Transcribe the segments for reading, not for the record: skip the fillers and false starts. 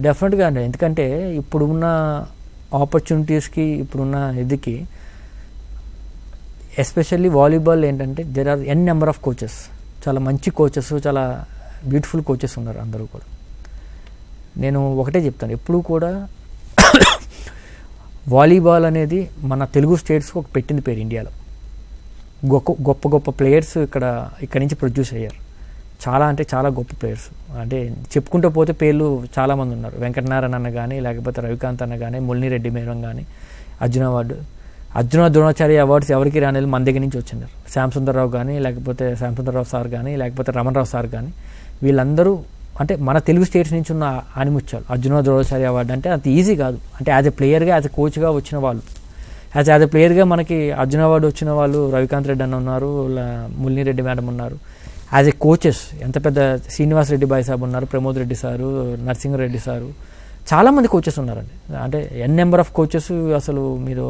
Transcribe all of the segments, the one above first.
డెఫినెట్గా అండి. ఎందుకంటే ఇప్పుడున్న ఆపర్చునిటీస్కి, ఇప్పుడున్న ఇదికి, ఎస్పెషల్లీ వాలీబాల్ ఏంటంటే there are n number of coaches. చాలా మంచి కోచెస్, చాలా బ్యూటిఫుల్ కోచెస్ ఉన్నారు అందరూ కూడా. నేను ఒకటే చెప్తాను, ఎప్పుడు కూడా వాలీబాల్ అనేది మన తెలుగు స్టేట్స్కి ఒక పెట్టింది పేరు ఇండియాలో. గొప్ప గొప్ప ప్లేయర్స్ ఇక్కడ నుంచి ప్రొడ్యూస్ అయ్యారు. చాలా అంటే చాలా గొప్ప ప్లేయర్స్. అంటే చెప్పుకుంటూ పోతే పేర్లు చాలామంది ఉన్నారు. వెంకటనారాయణ అన్న కానీ, లేకపోతే రవికాంత్ అన్న కానీ, మురళీరెడ్డి మేరం కానీ, అర్జున ద్రోణాచార్య అవార్డ్స్ ఎవరికి రాని మన దగ్గర నుంచి వచ్చినారు. శ్యామ్ సుందర్రావు కానీ, లేకపోతే శ్యామ్ సుందర్రావు సార్ కానీ, లేకపోతే రమణరావు సార్ కానీ, వీళ్ళందరూ అంటే మన తెలుగు స్టేట్స్ నుంచి ఉన్న ఆనిముత్యాలు. అర్జున ద్రోణాచార్య అవార్డు అంటే అంత ఈజీ కాదు. అంటే యాజ్ ఎ ప్లేయర్గా, యాజ్ ఎ కోచ్గా వచ్చిన వాళ్ళు, యాజ్ ఎ ప్లేయర్గా మనకి అర్జున అవార్డు వచ్చిన వాళ్ళు రవికాంత్ రెడ్డి అన్న ఉన్నారు, మురళీరెడ్డి మేడం ఉన్నారు. యాజ్ ఎ కోచెస్ ఎంత పెద్ద శ్రీనివాస్ రెడ్డి బాయ్ సాబ్ ఉన్నారు, ప్రమోద్ రెడ్డి సారు, నరసింహరెడ్డి సారు, చాలామంది కోచెస్ ఉన్నారండి. అంటే ఎన్ నెంబర్ ఆఫ్ కోచెస్ అసలు మీరు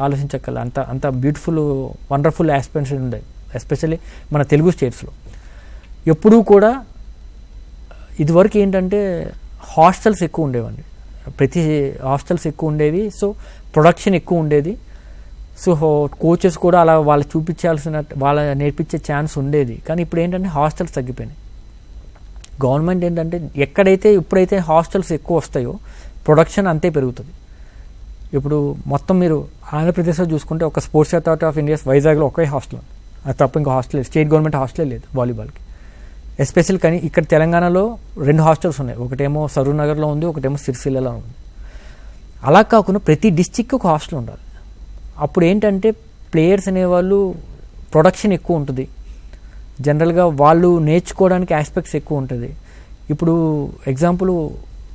ఆలోచించక్కల. అంత బ్యూటిఫుల్, వండర్ఫుల్ ఆస్పిరెన్షన్ ఉండే, ఎస్పెషల్లీ మన తెలుగు స్టేట్స్లో. ఎప్పుడూ కూడా ఇదివరకు ఏంటంటే హాస్టల్స్ ఎక్కువ ఉండేవండి. ప్రతి హాస్టల్స్ ఎక్కువ ఉండేవి. సో ప్రొడక్షన్ ఎక్కువ ఉండేది. సో కోచెస్ కూడా అలా వాళ్ళు వాళ్ళ నేర్పించే ఛాన్స్ ఉండేది. కానీ ఇప్పుడు ఏంటంటే హాస్టల్స్ తగ్గిపోయినాయి. గవర్నమెంట్ ఏంటంటే ఇప్పుడైతే హాస్టల్స్ ఎక్కువ వస్తాయో ప్రొడక్షన్ అంతే పెరుగుతుంది. ఇప్పుడు మొత్తం మీరు ఆంధ్రప్రదేశ్లో చూసుకుంటే ఒక స్పోర్ట్స్ అథారిటీ ఆఫ్ ఇండియా వైజాగ్లో ఒకే హాస్టల్ ఉంది. అది తప్ప ఇంకా హాస్టల్ లేదు. స్టేట్ గవర్నమెంట్ హాస్టలే లేదు వాలీబాల్కి. ఎస్పెషల్ కానీ ఇక్కడ తెలంగాణలో 2 హాస్టల్స్ ఉన్నాయి. ఒకటేమో సరూర్ నగర్లో ఉంది, ఒకటేమో సిరిసిల్లలో ఉంది. అలా కాకుండా ప్రతి డిస్టిక్కి ఒక హాస్టల్ ఉండాలి. అప్పుడు ఏంటంటే ప్లేయర్స్ అనేవాళ్ళు ప్రొడక్షన్ ఎక్కువ ఉంటుంది. జనరల్గా వాళ్ళు నేర్చుకోవడానికి ఆస్పెక్ట్స్ ఎక్కువ ఉంటుంది. ఇప్పుడు ఎగ్జాంపుల్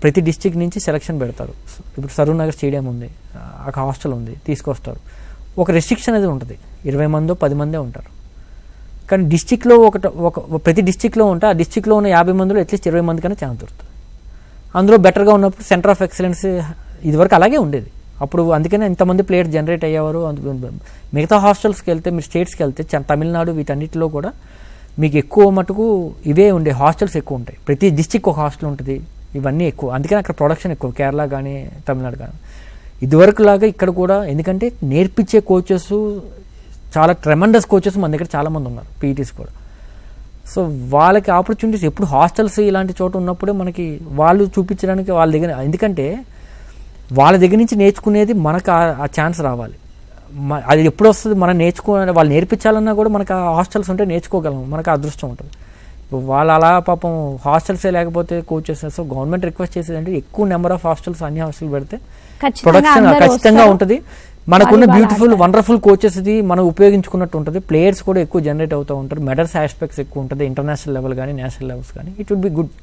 ప్రతి డిస్టిక్ నుంచి సెలక్షన్ పెడతారు. ఇప్పుడు సరూర్ నగర్ స్టేడియం ఉంది, అక్కడ హాస్టల్ ఉంది, తీసుకొస్తారు. ఒక రెస్ట్రిక్షన్ అనేది ఉంటుంది. 20 మందో 10 మందే ఉంటారు. కానీ డిస్టిక్లో ప్రతి డిస్టిక్లో ఉంటే ఆ డిస్టిక్లో ఉన్న 50 మందిలో అట్లీస్ట్ 20 మంది కన్నా ఛాన్స్ దొరుకుతుంది. అందులో బెటర్గా ఉన్నప్పుడు సెంటర్ ఆఫ్ ఎక్సలెన్స్ ఇదివరకు అలాగే ఉండేది. అప్పుడు అందుకనే ఇంతమంది ప్లేయర్స్ జనరేట్ అయ్యేవారు. మిగతా హాస్టల్స్కి వెళ్తే, మీరు స్టేట్స్కి వెళ్తే తమిళనాడు వీటన్నిటిలో కూడా మీకు ఎక్కువ మటుకు ఇవే ఉండే హాస్టల్స్ ఎక్కువ ఉంటాయి. ప్రతి డిస్టిక్ ఒక హాస్టల్ ఉంటుంది. ఇవన్నీ ఎక్కువ. అందుకని అక్కడ ప్రొడక్షన్ ఎక్కువ, కేరళ కానీ తమిళనాడు కానీ. ఇదివరకు లాగా ఇక్కడ కూడా, ఎందుకంటే నేర్పించే కోచెస్ చాలా ట్రెమండస్ కోచెస్ మన దగ్గర చాలామంది ఉన్నారు, పీఈటీస్ కూడా. సో వాళ్ళకి ఆపర్చునిటీస్ ఎప్పుడు హాస్టల్స్ ఇలాంటి చోట ఉన్నప్పుడే మనకి వాళ్ళు చూపించడానికి వాళ్ళ దగ్గర, ఎందుకంటే వాళ్ళ దగ్గర నుంచి నేర్చుకునేది మనకు ఆ ఛాన్స్ రావాలి. అది ఎప్పుడు వస్తుంది, మనం వాళ్ళు నేర్పించాలన్నా కూడా మనకు ఆ హాస్టల్స్ ఉంటే నేర్చుకోగలం, మనకు అదృష్టం ఉంటుంది. వాళ్ళు అలా పాపం హాస్టల్సే లేకపోతే కోచెస్. సో గవర్నమెంట్ రిక్వెస్ట్ చేసేదంటే ఎక్కువ నెంబర్ ఆఫ్ హాస్టల్స్, అన్ని హాస్టల్ పెడితే ప్రొడక్షన్ ఖచ్చితంగా ఉంటుంది. మనకున్న బ్యూటిఫుల్ వండర్ఫుల్ కోచెస్ది మనం ఉపయోగించుకున్నట్టు ఉంటుంది. ప్లేయర్స్ కూడా ఎక్కువ జనరేట్ అవుతూ ఉంటారు. మెడల్స్ ఆస్పెక్ట్స్ ఎక్కువ ఉంటుంది, ఇంటర్నేషనల్ లెవెల్ కానీ నేషనల్ లెవెల్స్ కానీ. It would be good.